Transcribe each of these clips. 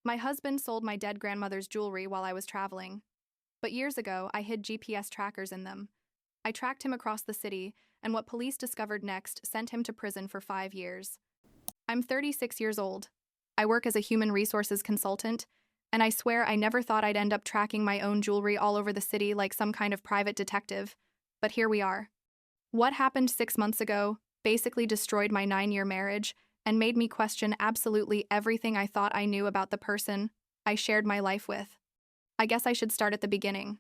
My husband sold my dead grandmother's jewelry while I was traveling. But years ago, I hid GPS trackers in them. I tracked him across the city, and what police discovered next sent him to prison for 5 years. I'm 36 years old. I work as a human resources consultant, and I swear I never thought I'd end up tracking my own jewelry all over the city like some kind of private detective. But here we are. What happened 6 months ago basically destroyed my 9-year marriage and made me question absolutely everything I thought I knew about the person I shared my life with. I guess I should start at the beginning,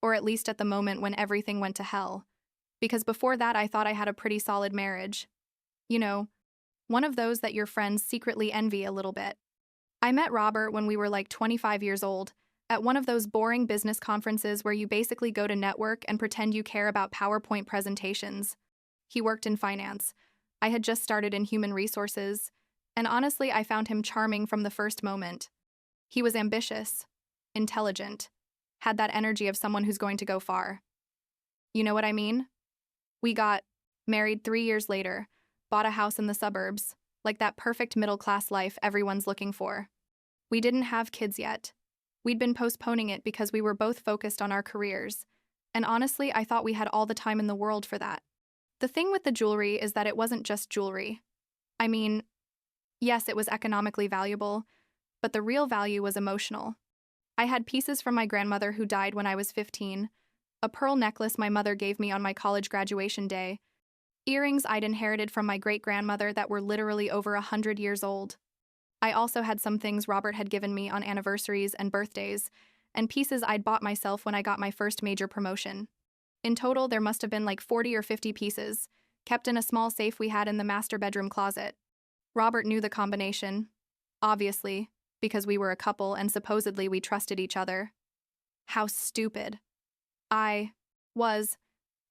or at least at the moment when everything went to hell, because before that I thought I had a pretty solid marriage. You know, one of those that your friends secretly envy a little bit. I met Robert when we were like 25 years old, at one of those boring business conferences where you basically go to network and pretend you care about PowerPoint presentations. He worked in finance. I had just started in human resources, and honestly, I found him charming from the first moment. He was ambitious, intelligent, had that energy of someone who's going to go far. You know what I mean? We got married 3 years later, bought a house in the suburbs, like that perfect middle-class life everyone's looking for. We didn't have kids yet. We'd been postponing it because we were both focused on our careers, and honestly, I thought we had all the time in the world for that. The thing with the jewelry is that it wasn't just jewelry. I mean, yes, it was economically valuable, but the real value was emotional. I had pieces from my grandmother who died when I was 15, a pearl necklace my mother gave me on my college graduation day, earrings I'd inherited from my great-grandmother that were literally over 100 years old. I also had some things Robert had given me on anniversaries and birthdays, and pieces I'd bought myself when I got my first major promotion. In total, there must have been like 40 or 50 pieces, kept in a small safe we had in the master bedroom closet. Robert knew the combination, obviously, because we were a couple and supposedly we trusted each other. How stupid. I was.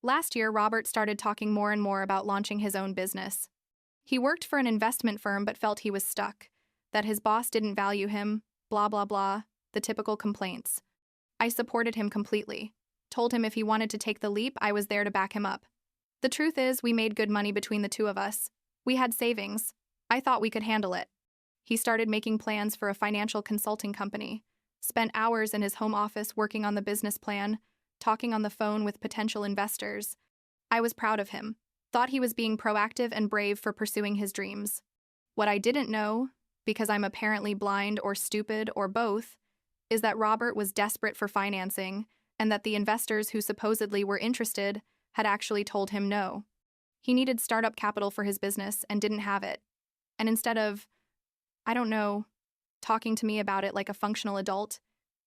Last year, Robert started talking more and more about launching his own business. He worked for an investment firm but felt he was stuck, that his boss didn't value him, blah blah blah, the typical complaints. I supported him completely. Told him if he wanted to take the leap, I was there to back him up. The truth is, we made good money between the two of us. We had savings. I thought we could handle it. He started making plans for a financial consulting company, spent hours in his home office working on the business plan, talking on the phone with potential investors. I was proud of him, thought he was being proactive and brave for pursuing his dreams. What I didn't know, because I'm apparently blind or stupid or both, is that Robert was desperate for financing and that the investors who supposedly were interested had actually told him no. He needed startup capital for his business and didn't have it. And instead of, I don't know, talking to me about it like a functional adult,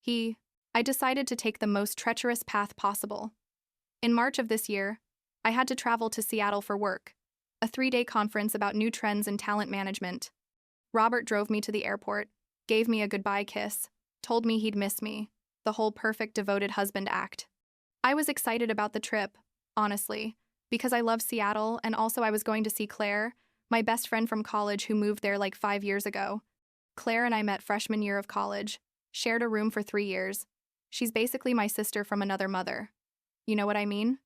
I decided to take the most treacherous path possible. In March of this year, I had to travel to Seattle for work, a 3-day conference about new trends in talent management. Robert drove me to the airport, gave me a goodbye kiss, told me he'd miss me, the whole perfect devoted husband act. I was excited about the trip, honestly, because I love Seattle and also I was going to see Claire, my best friend from college who moved there like 5 years ago. Claire and I met freshman year of college, shared a room for 3 years. She's basically my sister from another mother. You know what I mean?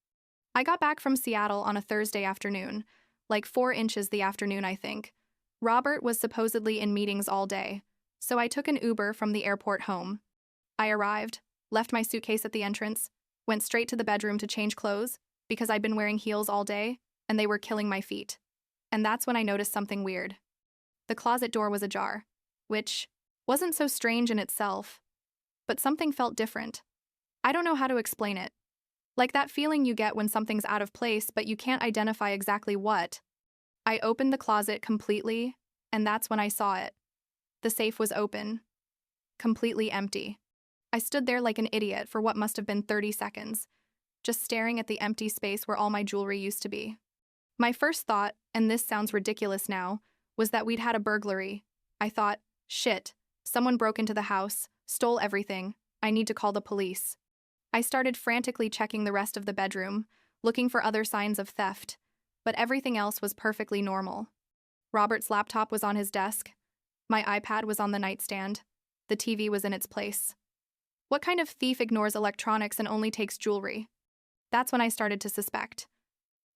I got back from Seattle on a Thursday afternoon, like 4 inches the afternoon, I think. Robert was supposedly in meetings all day, so I took an Uber from the airport home. I arrived, left my suitcase at the entrance, went straight to the bedroom to change clothes because I'd been wearing heels all day and they were killing my feet. And that's when I noticed something weird. The closet door was ajar, which wasn't so strange in itself, but something felt different. I don't know how to explain it. Like that feeling you get when something's out of place but you can't identify exactly what. I opened the closet completely, and that's when I saw it. The safe was open, completely empty. I stood there like an idiot for what must have been 30 seconds, just staring at the empty space where all my jewelry used to be. My first thought, and this sounds ridiculous now, was that we'd had a burglary. I thought, shit, someone broke into the house, stole everything, I need to call the police. I started frantically checking the rest of the bedroom, looking for other signs of theft, but everything else was perfectly normal. Robert's laptop was on his desk, my iPad was on the nightstand, the TV was in its place. What kind of thief ignores electronics and only takes jewelry? That's when I started to suspect,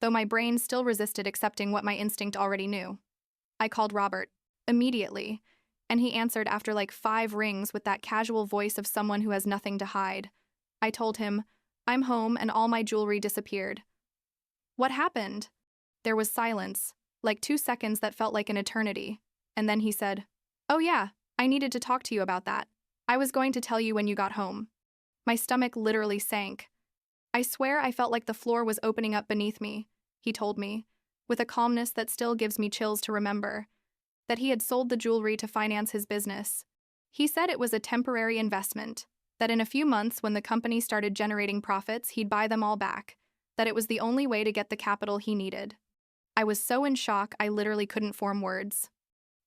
though my brain still resisted accepting what my instinct already knew. I called Robert, immediately, And he answered after like 5 rings with that casual voice of someone who has nothing to hide. I told him, "I'm home and all my jewelry disappeared." "What happened?" There was silence, like 2 seconds that felt like an eternity. And then he said, "Oh yeah, I needed to talk to you about that. I was going to tell you when you got home." My stomach literally sank. "I swear I felt like the floor was opening up beneath me," he told me, with a calmness that still gives me chills to remember, that he had sold the jewelry to finance his business. He said it was a temporary investment, that in a few months when the company started generating profits, he'd buy them all back, that it was the only way to get the capital he needed. I was so in shock I literally couldn't form words.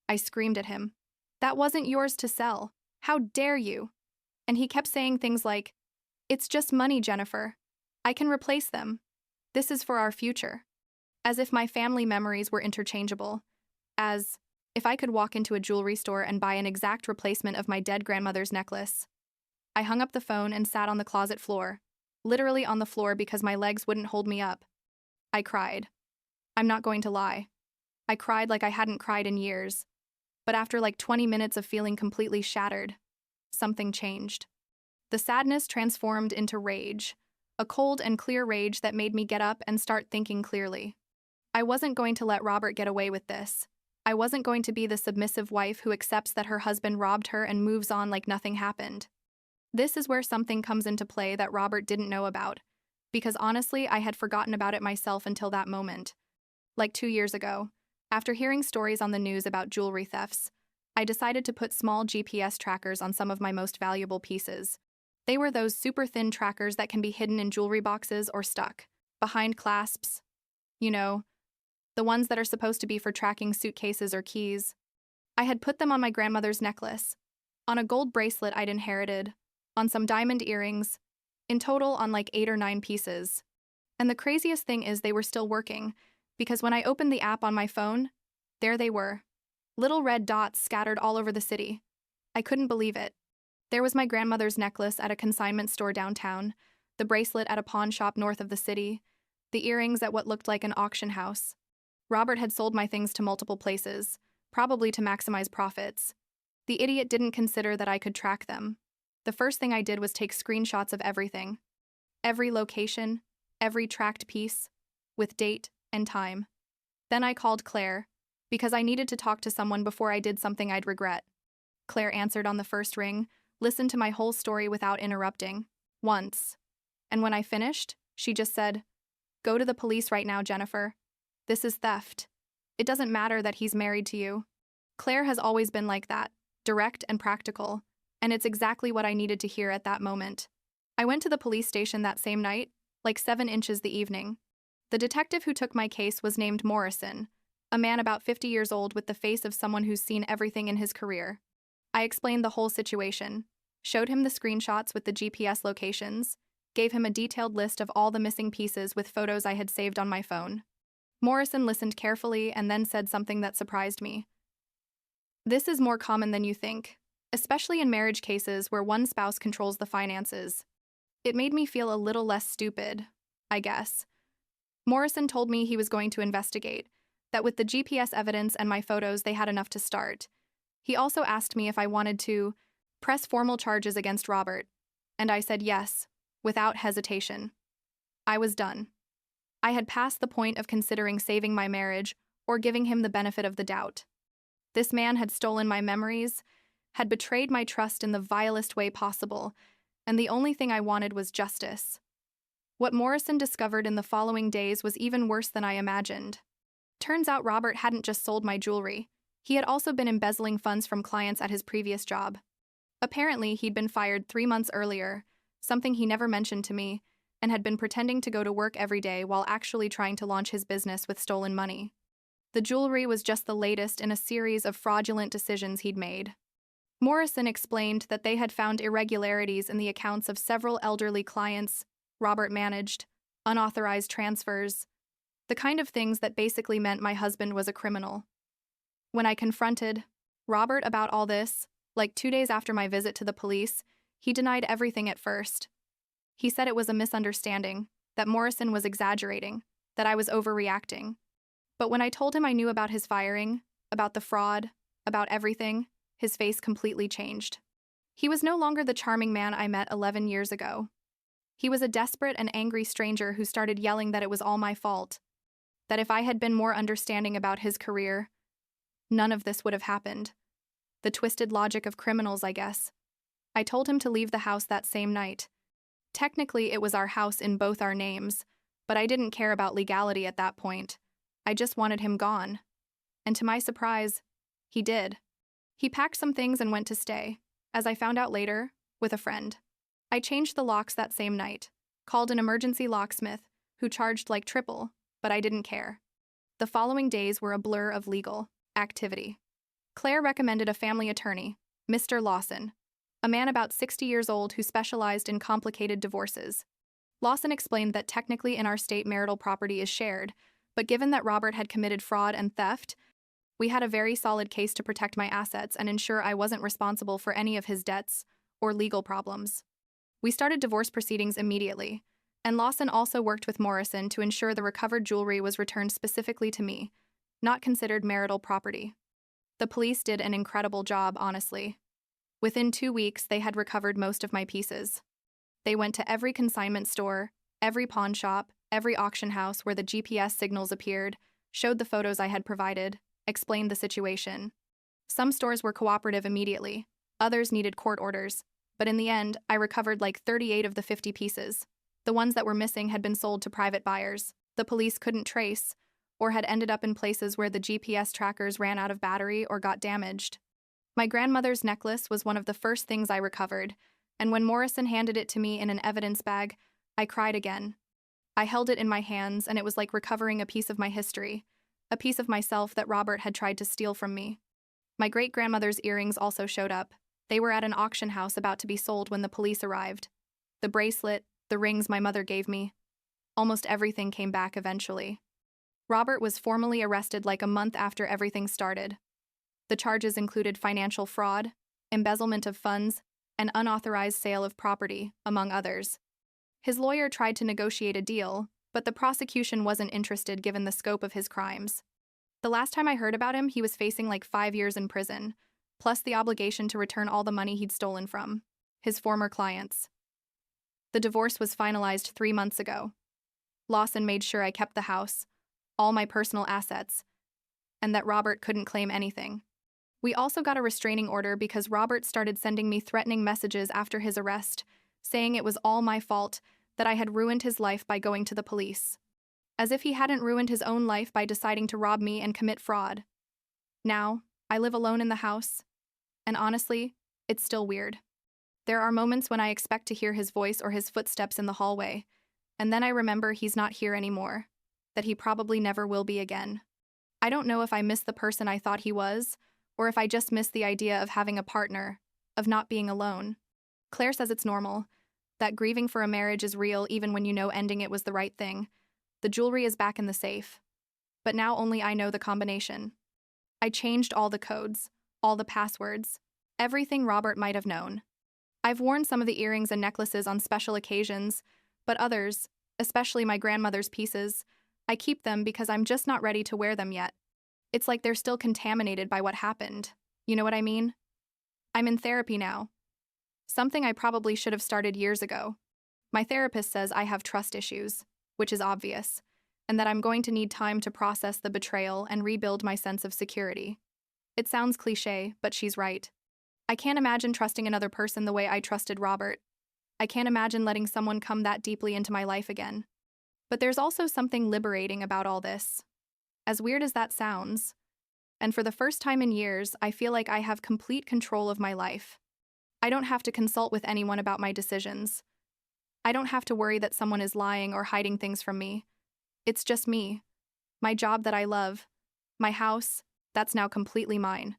I screamed at him, "That wasn't yours to sell. How dare you?" And he kept saying things like, "It's just money, Jennifer. I can replace them. This is for our future." As if my family memories were interchangeable. As if I could walk into a jewelry store and buy an exact replacement of my dead grandmother's necklace. I hung up the phone and sat on the closet floor, literally on the floor because my legs wouldn't hold me up. I cried. I'm not going to lie. I cried like I hadn't cried in years. But after like 20 minutes of feeling completely shattered, something changed. The sadness transformed into rage, a cold and clear rage that made me get up and start thinking clearly. I wasn't going to let Robert get away with this. I wasn't going to be the submissive wife who accepts that her husband robbed her and moves on like nothing happened. This is where something comes into play that Robert didn't know about, because honestly, I had forgotten about it myself until that moment. Like 2 years ago, after hearing stories on the news about jewelry thefts, I decided to put small GPS trackers on some of my most valuable pieces. They were those super thin trackers that can be hidden in jewelry boxes or stuck behind clasps. You know, the ones that are supposed to be for tracking suitcases or keys. I had put them on my grandmother's necklace, on a gold bracelet I'd inherited, on some diamond earrings, in total on like 8 or 9 pieces. And the craziest thing is they were still working, because when I opened the app on my phone, there they were. Little red dots scattered all over the city. I couldn't believe it. There was my grandmother's necklace at a consignment store downtown, the bracelet at a pawn shop north of the city, the earrings at what looked like an auction house. Robert had sold my things to multiple places, probably to maximize profits. The idiot didn't consider that I could track them. The first thing I did was take screenshots of everything. Every location, every tracked piece, with date and time. Then I called Claire, because I needed to talk to someone before I did something I'd regret. Claire answered on the first ring, listened to my whole story without interrupting, once. And when I finished, she just said, "Go to the police right now, Jennifer. This is theft. It doesn't matter that he's married to you." Claire has always been like that, direct and practical, and it's exactly what I needed to hear at that moment. I went to the police station that same night, like 7 inches the evening. The detective who took my case was named Morrison, a man about 50 years old with the face of someone who's seen everything in his career. I explained the whole situation, showed him the screenshots with the GPS locations, gave him a detailed list of all the missing pieces with photos I had saved on my phone. Morrison listened carefully and then said something that surprised me. "This is more common than you think, especially in marriage cases where one spouse controls the finances." It made me feel a little less stupid, I guess. Morrison told me he was going to investigate, that with the GPS evidence and my photos they had enough to start. He also asked me if I wanted to press formal charges against Robert, and I said yes, without hesitation. I was done. I had passed the point of considering saving my marriage or giving him the benefit of the doubt. This man had stolen my memories, had betrayed my trust in the vilest way possible, and the only thing I wanted was justice. What Morrison discovered in the following days was even worse than I imagined. Turns out Robert hadn't just sold my jewelry. He had also been embezzling funds from clients at his previous job. Apparently, he'd been fired 3 months earlier, something he never mentioned to me, and had been pretending to go to work every day while actually trying to launch his business with stolen money. The jewelry was just the latest in a series of fraudulent decisions he'd made. Morrison explained that they had found irregularities in the accounts of several elderly clients Robert managed, unauthorized transfers, the kind of things that basically meant my husband was a criminal. When I confronted Robert about all this, like 2 days after my visit to the police, he denied everything at first. He said it was a misunderstanding, that Morrison was exaggerating, that I was overreacting. But when I told him I knew about his firing, about the fraud, about everything, his face completely changed. He was no longer the charming man I met 11 years ago. He was a desperate and angry stranger who started yelling that it was all my fault, that if I had been more understanding about his career, none of this would have happened. The twisted logic of criminals, I guess. I told him to leave the house that same night. Technically, it was our house in both our names, but I didn't care about legality at that point. I just wanted him gone. And to my surprise, he did. He packed some things and went to stay, as I found out later, with a friend. I changed the locks that same night, called an emergency locksmith, who charged like triple, but I didn't care. The following days were a blur of legal activity. Claire recommended a family attorney, Mr. Lawson, a man about 60 years old who specialized in complicated divorces. Lawson explained that technically in our state marital property is shared, but given that Robert had committed fraud and theft, we had a very solid case to protect my assets and ensure I wasn't responsible for any of his debts or legal problems. We started divorce proceedings immediately, and Lawson also worked with Morrison to ensure the recovered jewelry was returned specifically to me, not considered marital property. The police did an incredible job, honestly. Within 2 weeks, they had recovered most of my pieces. They went to every consignment store, every pawn shop, every auction house where the GPS signals appeared, showed the photos I had provided, explained the situation. Some stores were cooperative immediately, others needed court orders, but in the end, I recovered like 38 of the 50 pieces. The ones that were missing had been sold to private buyers. The police couldn't trace, or had ended up in places where the GPS trackers ran out of battery or got damaged. My grandmother's necklace was one of the first things I recovered, and when Morrison handed it to me in an evidence bag, I cried again. I held it in my hands, and it was like recovering a piece of my history, a piece of myself that Robert had tried to steal from me. My great-grandmother's earrings also showed up. They were at an auction house about to be sold when the police arrived. The bracelet, the rings my mother gave me. Almost everything came back eventually. Robert was formally arrested like a month after everything started. The charges included financial fraud, embezzlement of funds, and unauthorized sale of property, among others. His lawyer tried to negotiate a deal, but the prosecution wasn't interested given the scope of his crimes. The last time I heard about him, he was facing like 5 years in prison, plus the obligation to return all the money he'd stolen from his former clients. The divorce was finalized 3 months ago. Lawson made sure I kept the house, all my personal assets, and that Robert couldn't claim anything. We also got a restraining order because Robert started sending me threatening messages after his arrest, saying it was all my fault, that I had ruined his life by going to the police. As if he hadn't ruined his own life by deciding to rob me and commit fraud. Now, I live alone in the house, and honestly, it's still weird. There are moments when I expect to hear his voice or his footsteps in the hallway, and then I remember he's not here anymore, that he probably never will be again. I don't know if I miss the person I thought he was, or if I just miss the idea of having a partner, of not being alone. Claire says it's normal, that grieving for a marriage is real even when you know ending it was the right thing. The jewelry is back in the safe. But now only I know the combination. I changed all the codes, all the passwords, everything Robert might have known. I've worn some of the earrings and necklaces on special occasions, but others, especially my grandmother's pieces, I keep them because I'm just not ready to wear them yet. It's like they're still contaminated by what happened. You know what I mean? I'm in therapy now. Something I probably should have started years ago. My therapist says I have trust issues, which is obvious, and that I'm going to need time to process the betrayal and rebuild my sense of security. It sounds cliché, but she's right. I can't imagine trusting another person the way I trusted Robert. I can't imagine letting someone come that deeply into my life again. But there's also something liberating about all this. As weird as that sounds, and for the first time in years, I feel like I have complete control of my life. I don't have to consult with anyone about my decisions. I don't have to worry that someone is lying or hiding things from me. It's just me. My job that I love. My house, that's now completely mine.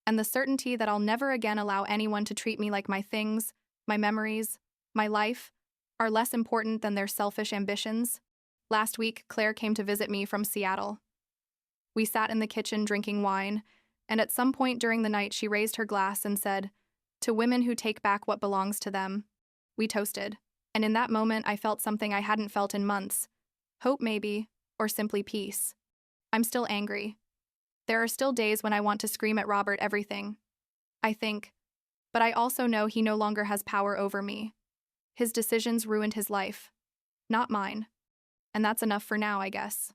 And the certainty that I'll never again allow anyone to treat me like my things, my memories, my life, are less important than their selfish ambitions. Last week, Claire came to visit me from Seattle. We sat in the kitchen drinking wine, and at some point during the night she raised her glass and said, "To women who take back what belongs to them." We toasted, and in that moment I felt something I hadn't felt in months. Hope maybe, or simply peace. I'm still angry. There are still days when I want to scream at Robert everything. I think. But I also know he no longer has power over me. His decisions ruined his life, not mine. And that's enough for now, I guess.